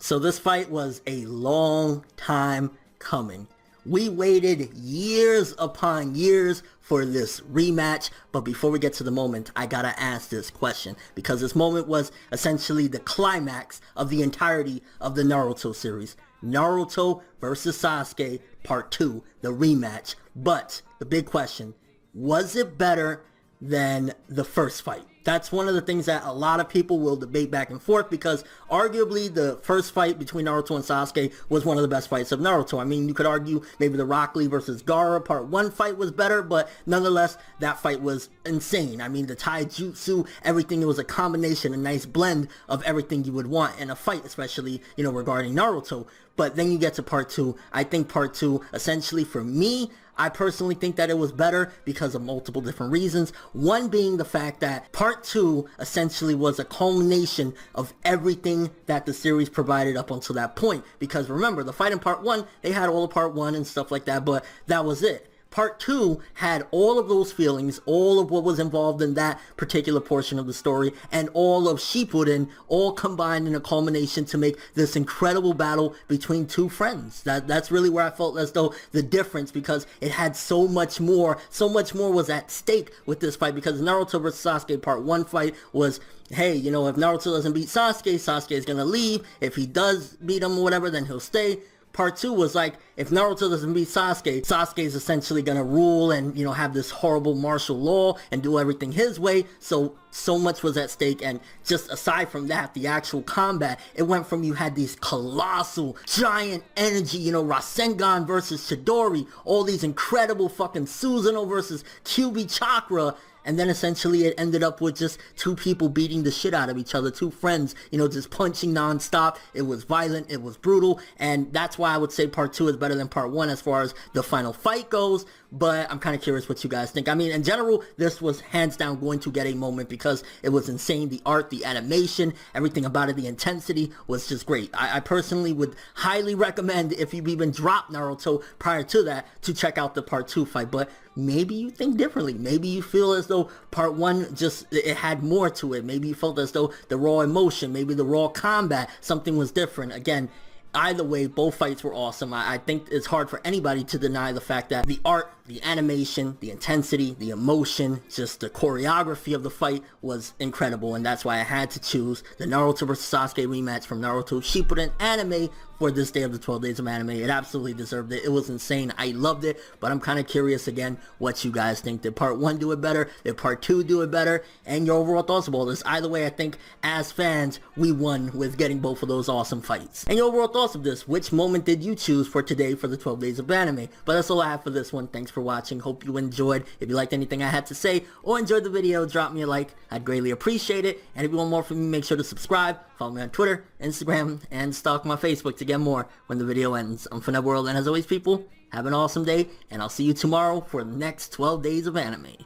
So this fight was a long time coming. We waited years upon years for this rematch, but before we get to the moment, I gotta ask this question, because this moment was essentially the climax of the entirety of the Naruto series. Naruto versus Sasuke Part 2, the rematch. But the big question, was it better than the first fight? That's one of the things that a lot of people will debate back and forth, because arguably the first fight between Naruto and Sasuke was one of the best fights of Naruto. I mean, you could argue maybe the Rock Lee versus Gaara Part 1 fight was better, but nonetheless, that fight was insane. I mean, the taijutsu, everything, it was a combination, a nice blend of everything you would want in a fight, especially, regarding Naruto. But then you get to Part 2. I think Part 2, essentially for me, I personally think that it was better because of multiple different reasons. One being the fact that Part 2 essentially was a culmination of everything that the series provided up until that point. Because remember, the fight in Part 1, they had all of Part 1 and stuff like that, but that was it. Part 2 had all of those feelings, all of what was involved in that particular portion of the story, and all of Shippuden, all combined in a culmination to make this incredible battle between two friends. That's really where I felt as though the difference, because it had so much more was at stake with this fight, because Naruto vs. Sasuke Part 1 fight was, hey, if Naruto doesn't beat Sasuke, Sasuke is gonna leave. If he does beat him or whatever, then he'll stay. Part 2 was like, if Naruto doesn't beat Sasuke, Sasuke is essentially gonna rule and, have this horrible martial law and do everything his way. So much was at stake. And just aside from that, the actual combat, it went from, you had these colossal, giant energy, Rasengan versus Chidori, all these incredible fucking Susanoo versus Kyuubi Chakra. And then essentially it ended up with just two people beating the shit out of each other, two friends, just punching nonstop. It was violent, it was brutal, and that's why I would say Part 2 is better than Part 1 as far as the final fight goes. But I'm kind of curious what you guys think. I mean, in general, this was hands down going to get a moment because it was insane. The art, the animation, everything about it, the intensity was just great. I personally would highly recommend, if you've even dropped Naruto prior to that, to check out the Part 2 fight. But maybe you think differently. Maybe you feel as though Part 1 just, it had more to it. Maybe you felt as though the raw emotion, maybe the raw combat, something was different. Again, either way, both fights were awesome. I think it's hard for anybody to deny the fact that the art, the animation, the intensity, the emotion, just the choreography of the fight was incredible. And that's why I had to choose the Naruto vs. Sasuke rematch from Naruto Shippuden anime for this day of the 12 days of anime. It absolutely deserved it. It was insane. I loved it, but I'm kind of curious again what you guys think. Did Part 1 do it better? Did Part 2 do it better? And your overall thoughts about this. Either way, I think as fans, we won with getting both of those awesome fights. And your overall thoughts of this. Which moment did you choose for today for the 12 days of anime? But that's all I have for this one. Thanks for watching. Hope you enjoyed. If you liked anything I had to say or enjoyed the video, drop me a like. I'd greatly appreciate it. And if you want more from me, make sure to subscribe. Follow me on Twitter, Instagram, and stalk my Facebook to get more when the video ends. I'm ForneverWorld, and as always, people, have an awesome day, and I'll see you tomorrow for the next 12 days of anime.